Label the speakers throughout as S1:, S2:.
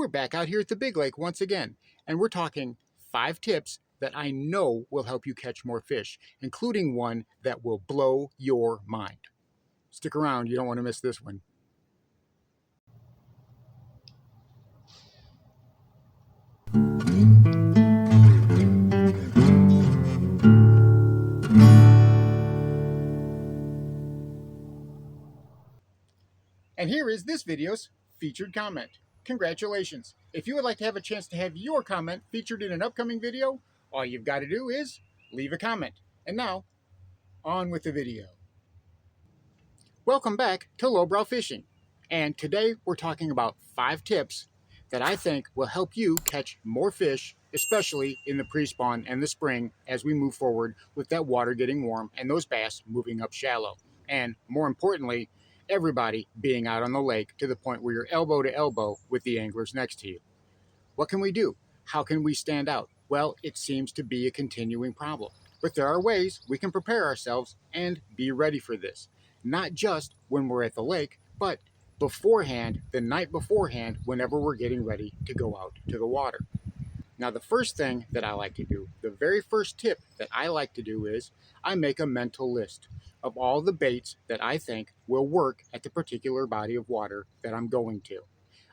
S1: We're back out here at the big lake once again, and we're talking 5 tips that I know will help you catch more fish, including one that will blow your mind. Stick around, you don't want to miss this one. And here is this video's featured comment. Congratulations! If you would like to have a chance to have your comment featured in an upcoming video, all you've got to do is leave a comment. And now, on with the video. Welcome back to Lowbrow Fishing. And today we're talking about 5 tips that I think will help you catch more fish, especially in the pre-spawn and the spring as we move forward with that water getting warm and those bass moving up shallow. And more importantly, everybody being out on the lake to the point where you're elbow to elbow with the anglers next to you. What can we do? How can we stand out? Well, it seems to be a continuing problem. But there are ways we can prepare ourselves and be ready for this. Not just when we're at the lake, but beforehand, the night beforehand, whenever we're getting ready to go out to the water. Now, the first thing that I like to do, the very first tip that I like to do is I make a mental list of all the baits that I think will work at the particular body of water that I'm going to.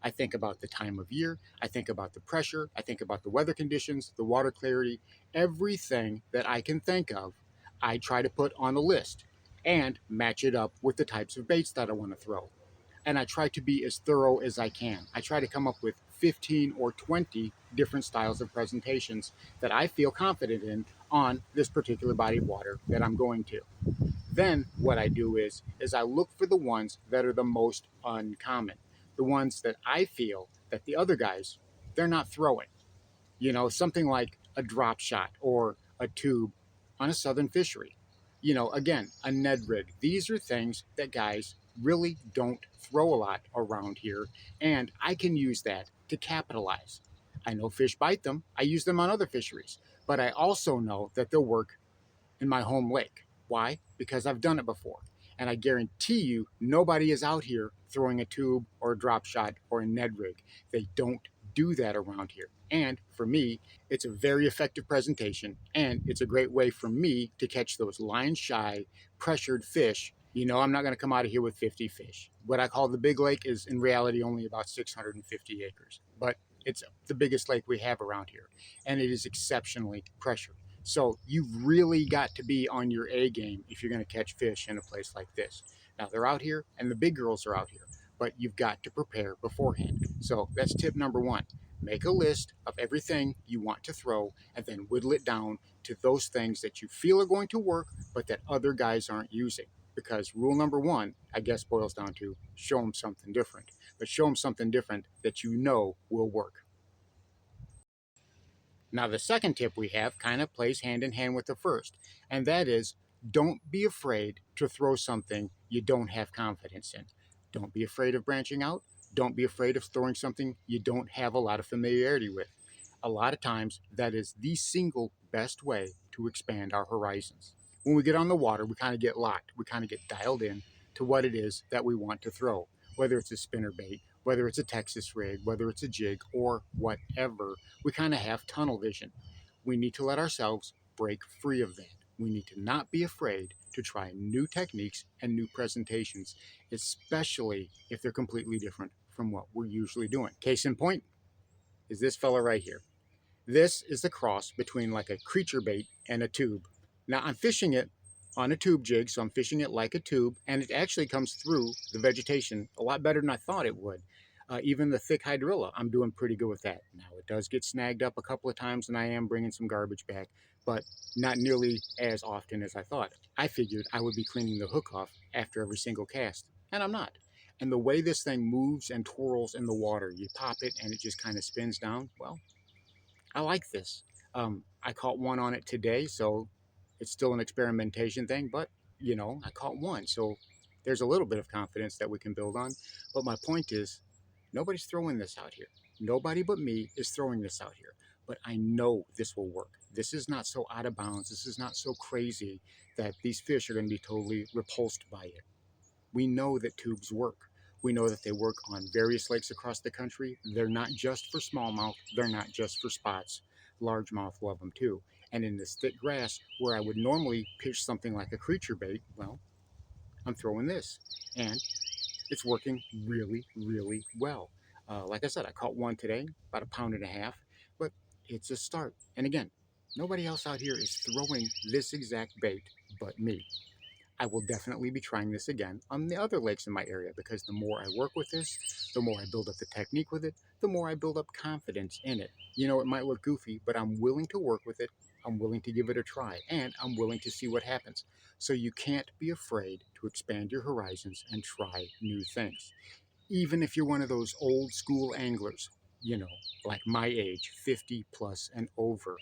S1: I think about the time of year, I think about the pressure, I think about the weather conditions, the water clarity, everything that I can think of, I try to put on a list and match it up with the types of baits that I want to throw. And I try to be as thorough as I can. I try to come up with 15 or 20 different styles of presentations that I feel confident in on this particular body of water that I'm going to. Then what I do is I look for the ones that are the most uncommon, the ones that I feel that the other guys, they're not throwing. You know, something like a drop shot or a tube on a southern fishery. You know, again, a Ned rig. These are things that guys really don't throw a lot around here, and I can use that to capitalize. I know fish bite them. I use them on other fisheries, but I also know that they'll work in my home lake. Why? Because I've done it before. And I guarantee you, nobody is out here throwing a tube or a drop shot or a Ned rig. They don't do that around here. And for me, it's a very effective presentation, and it's a great way for me to catch those line-shy, pressured fish. You know, I'm not going to come out of here with 50 fish. What I call the big lake is in reality only about 650 acres, but it's the biggest lake we have around here, and it is exceptionally pressured. So you've really got to be on your A game if you're going to catch fish in a place like this. Now they're out here and the big girls are out here, but you've got to prepare beforehand. So that's tip number 1. Make a list of everything you want to throw and then whittle it down to those things that you feel are going to work, but that other guys aren't using. Because rule number 1, I guess, boils down to show them something different, but show them something different that you know will work. Now, the second tip we have kind of plays hand in hand with the first, and that is don't be afraid to throw something you don't have confidence in. Don't be afraid of branching out. Don't be afraid of throwing something you don't have a lot of familiarity with. A lot of times, that is the single best way to expand our horizons. When we get on the water, we kind of get locked. We kind of get dialed in to what it is that we want to throw, whether it's a spinner bait, whether it's a Texas rig, whether it's a jig, or whatever. We kind of have tunnel vision. We need to let ourselves break free of that. We need to not be afraid to try new techniques and new presentations, especially if they're completely different from what we're usually doing. Case in point is this fella right here. This is the cross between like a creature bait and a tube. Now I'm fishing it on a tube jig, so I'm fishing it like a tube, and it actually comes through the vegetation a lot better than I thought it would. Even the thick hydrilla, I'm doing pretty good with that. Now, it does get snagged up a couple of times, and I am bringing some garbage back, but not nearly as often as I thought. I figured I would be cleaning the hook off after every single cast, and I'm not. And the way this thing moves and twirls in the water, you pop it and it just kind of spins down. Well, I like this. I caught one on it today, so it's still an experimentation thing, but, you know, I caught one. So there's a little bit of confidence that we can build on. But my point is, nobody's throwing this out here. Nobody but me is throwing this out here. But I know this will work. This is not so out of bounds. This is not so crazy that these fish are going to be totally repulsed by it. We know that tubes work. We know that they work on various lakes across the country. They're not just for smallmouth, they're not just for spots. Largemouth love them too. And in this thick grass, where I would normally pitch something like a creature bait, well, I'm throwing this. And it's working really, really well. Like I said, I caught one today, about a pound and a half, but it's a start. And again, nobody else out here is throwing this exact bait but me. I will definitely be trying this again on the other lakes in my area because the more I work with this, the more I build up the technique with it, the more I build up confidence in it. You know, it might look goofy, but I'm willing to work with it. I'm willing to give it a try, and I'm willing to see what happens. So you can't be afraid to expand your horizons and try new things. Even if you're one of those old school anglers, you know, like my age, 50 plus and over,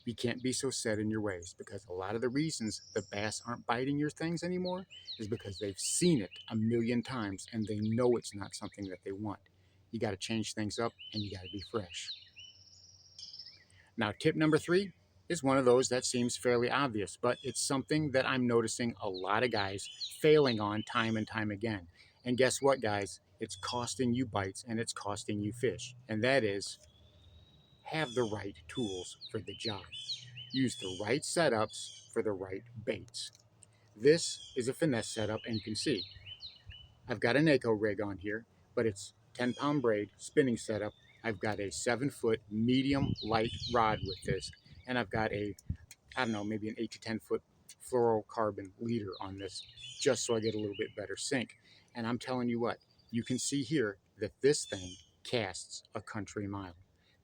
S1: you can't be so set in your ways because a lot of the reasons the bass aren't biting your things anymore is because they've seen it a million times and they know it's not something that they want. You got to change things up and you got to be fresh. Now, tip number 3 is one of those that seems fairly obvious, but it's something that I'm noticing a lot of guys failing on time and time again. And guess what, guys? It's costing you bites and it's costing you fish. And that is have the right tools for the job. Use the right setups for the right baits. This is a finesse setup, and you can see I've got an Echo rig on here, but it's 10-pound braid spinning setup. I've got a 7-foot medium light rod with this, and I've got a, I don't know, maybe an 8 to 10-foot fluorocarbon leader on this, just so I get a little bit better sink. And I'm telling you what, you can see here that this thing casts a country mile.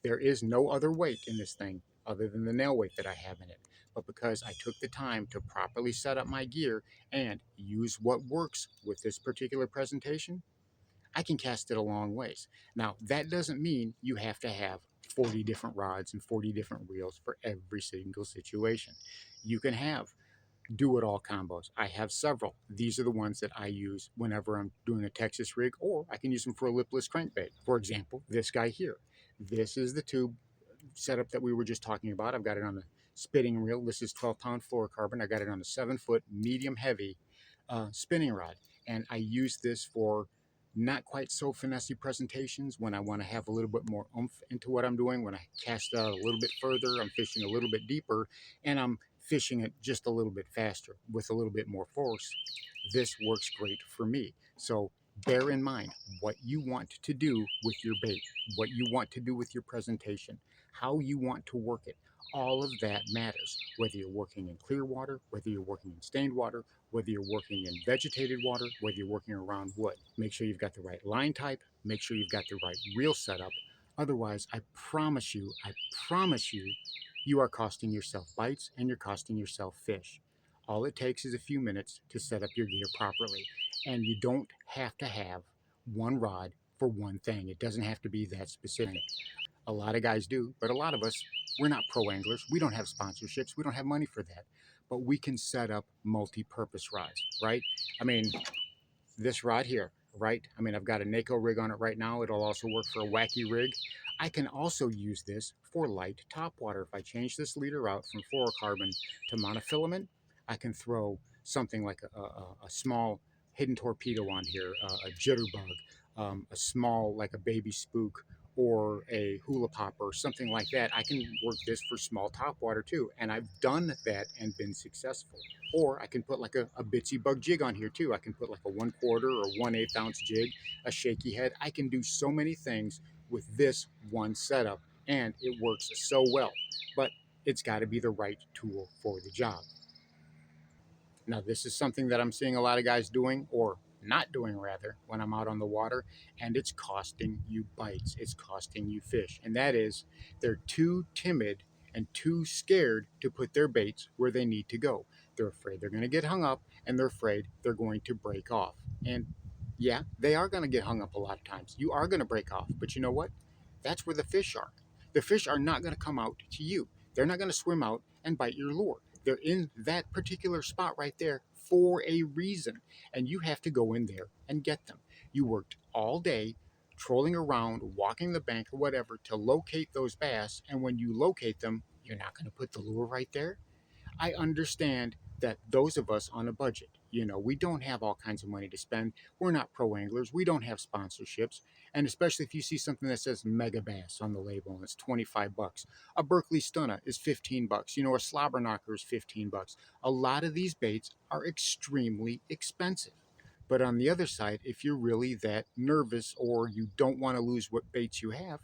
S1: There is no other weight in this thing other than the nail weight that I have in it. But because I took the time to properly set up my gear and use what works with this particular presentation, I can cast it a long ways. Now, that doesn't mean you have to have 40 different rods and 40 different reels for every single situation. You can have do-it-all combos. I have several. These are the ones that I use whenever I'm doing a Texas rig, or I can use them for a lipless crankbait. For example, this guy here. This is the tube setup that we were just talking about. I've got it on the spinning reel. This is 12-pound fluorocarbon. I got it on a 7-foot medium heavy spinning rod. And I use this for not quite so finessey presentations when I want to have a little bit more oomph into what I'm doing. When I cast out a little bit further, I'm fishing a little bit deeper, and I'm fishing it just a little bit faster with a little bit more force. This works great for me. So bear in mind what you want to do with your bait, what you want to do with your presentation, how you want to work it. All of that matters, whether you're working in clear water, whether you're working in stained water, whether you're working in vegetated water, whether you're working around wood. Make sure you've got the right line type, make sure you've got the right reel setup. Otherwise, I promise you, you are costing yourself bites and you're costing yourself fish. All it takes is a few minutes to set up your gear properly. And you don't have to have one rod for one thing. It doesn't have to be that specific. A lot of guys do, but a lot of us, we're not pro anglers. We don't have sponsorships. We don't have money for that. But we can set up multi-purpose rods, right? I mean, this rod here, right? I mean, I've got a NACO rig on it right now. It'll also work for a wacky rig. I can also use this for light topwater. If I change this leader out from fluorocarbon to monofilament, I can throw something like a small hidden torpedo on here, a jitterbug, a small, like a baby spook, or a hula pop or something like that. I can work this for small topwater too. And I've done that and been successful. Or I can put like a bitsy bug jig on here too. I can put like a 1/4 or 1/8 ounce jig, a shaky head. I can do so many things with this one setup, and it works so well. But it's got to be the right tool for the job. Now, this is something that I'm seeing a lot of guys doing, or not doing rather, when I'm out on the water, and it's costing you bites. It's costing you fish. And that is, they're too timid and too scared to put their baits where they need to go. They're afraid they're going to get hung up, and they're afraid they're going to break off. And yeah, they are going to get hung up a lot of times. You are going to break off. But you know what? That's where the fish are. The fish are not going to come out to you. They're not going to swim out and bite your lure. They're in that particular spot right there for a reason, and you have to go in there and get them. You worked all day trolling around, walking the bank or whatever to locate those bass, and when you locate them, you're not going to put the lure right there. I understand that those of us on a budget, We don't have all kinds of money to spend. We're not pro anglers. We don't have sponsorships. And especially if you see something that says mega bass on the label and it's 25 bucks. A Berkeley stunner is 15 bucks. A slobber knocker is 15 bucks. A lot of these baits are extremely expensive. But on the other side, if you're really that nervous or you don't want to lose what baits you have,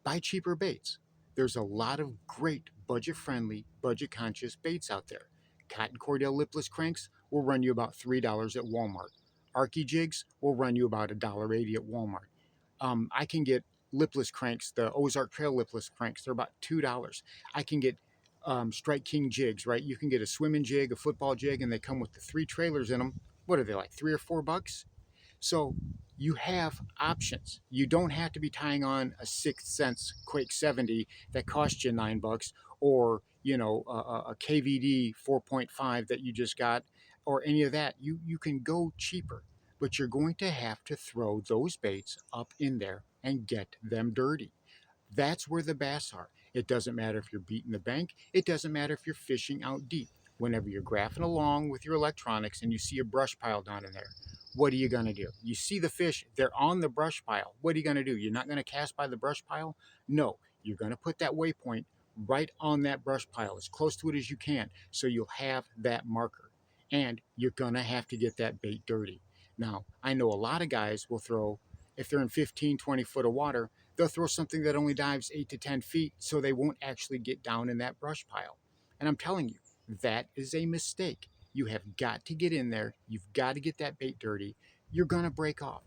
S1: buy cheaper baits. There's a lot of great budget friendly, budget conscious baits out there. Cotton Cordell lipless cranks will run you about $3 at Walmart. Arky jigs will run you about $1.80 at Walmart. I can get lipless cranks, the Ozark Trail lipless cranks, they're about $2. I can get Strike King jigs, right? You can get a swimming jig, a football jig, and they come with the 3 trailers in them. What are they, like 3 or 4 bucks? So you have options. You don't have to be tying on a 6th Sense Quake 70 that costs you $9, or a KVD 4.5 that you just got, or any of that. You can go cheaper, but you're going to have to throw those baits up in there and get them dirty. That's where the bass are. It doesn't matter if you're beating the bank. It doesn't matter if you're fishing out deep. Whenever you're graphing along with your electronics and you see a brush pile down in there, what are you going to do? You see the fish, they're on the brush pile. What are you going to do? You're not going to cast by the brush pile? No, you're going to put that waypoint right on that brush pile, as close to it as you can, so you'll have that marker. And you're going to have to get that bait dirty. Now, I know a lot of guys will throw, if they're in 15, 20 foot of water, they'll throw something that only dives 8 to 10 feet so they won't actually get down in that brush pile. And I'm telling you, that is a mistake. You have got to get in there. You've got to get that bait dirty. You're going to break off.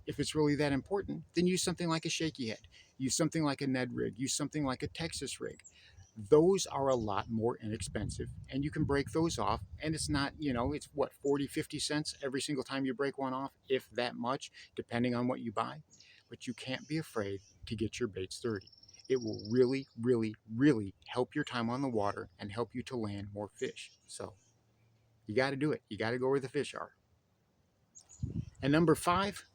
S1: If it's really that important, then use something like a shaky head. Use something like a Ned rig. Use something like a Texas rig. Those are a lot more inexpensive, and you can break those off, and it's not, it's what, 40, 50 cents every single time you break one off, if that much, depending on what you buy. But you can't be afraid to get your baits dirty. It will really, really, really help your time on the water and help you to land more fish. So you got to do it. You got to go where the fish are. And number 5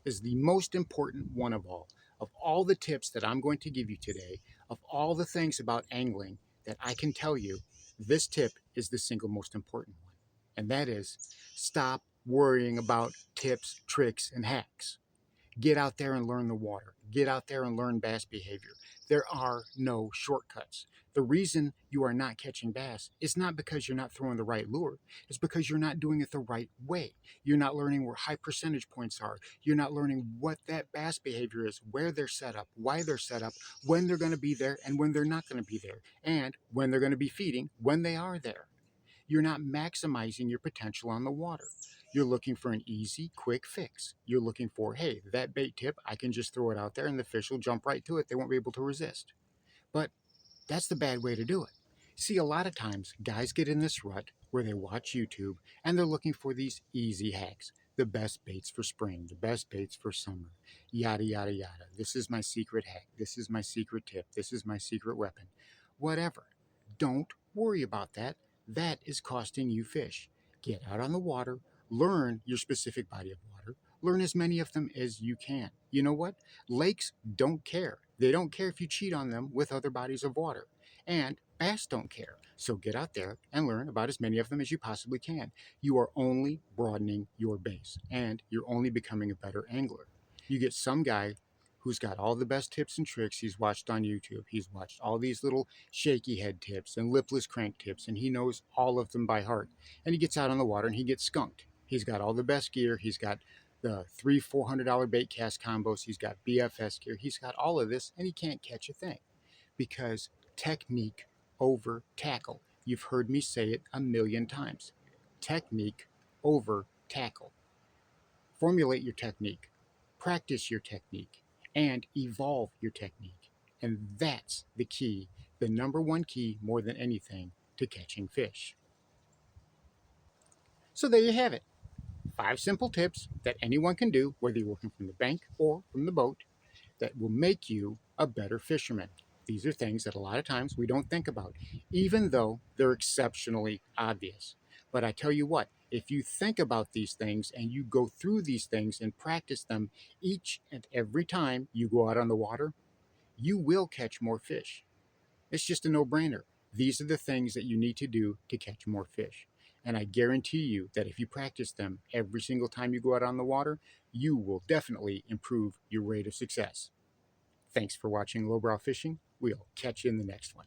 S1: is the most important one of all. Of all the tips that I'm going to give you today, of all the things about angling that I can tell you, this tip is the single most important one. And that is, stop worrying about tips, tricks, and hacks. Get out there and learn the water. Get out there and learn bass behavior. There are no shortcuts. The reason you are not catching bass is not because you're not throwing the right lure. It's because you're not doing it the right way. You're not learning where high percentage points are. You're not learning what that bass behavior is, where they're set up, why they're set up, when they're going to be there and when they're not going to be there, and when they're going to be feeding when they are there. You're not maximizing your potential on the water. You're looking for an easy, quick fix. You're looking for, hey, that bait tip, I can just throw it out there and the fish will jump right to it. They won't be able to resist. But that's the bad way to do it. See, a lot of times guys get in this rut where they watch YouTube and they're looking for these easy hacks. The best baits for spring, the best baits for summer, yada, yada, yada. This is my secret hack. This is my secret tip. This is my secret weapon. Whatever. Don't worry about that. That is costing you fish. Get out on the water, learn your specific body of water, learn as many of them as you can. You know what? Lakes don't care. They don't care if you cheat on them with other bodies of water. And bass don't care. So get out there and learn about as many of them as you possibly can. You are only broadening your base, and you're only becoming a better angler. You get some guy who's got all the best tips and tricks he's watched on YouTube. He's watched all these little shaky head tips and lipless crank tips, and he knows all of them by heart. And he gets out on the water and he gets skunked. He's got all the best gear. He's got the $300-$400 bait cast combos. He's got BFS gear. He's got all of this, and he can't catch a thing because technique over tackle. You've heard me say it a million times. Technique over tackle. Formulate your technique, practice your technique, and evolve your technique. And that's the key, the number one key more than anything to catching fish. So there you have it. 5 simple tips that anyone can do, whether you're working from the bank or from the boat, that will make you a better fisherman. These are things that a lot of times we don't think about, even though they're exceptionally obvious. But I tell you what, if you think about these things and you go through these things and practice them each and every time you go out on the water, you will catch more fish. It's just a no-brainer. These are the things that you need to do to catch more fish. And I guarantee you that if you practice them every single time you go out on the water, you will definitely improve your rate of success. Thanks for watching Lowbrow Fishing. We'll catch you in the next one.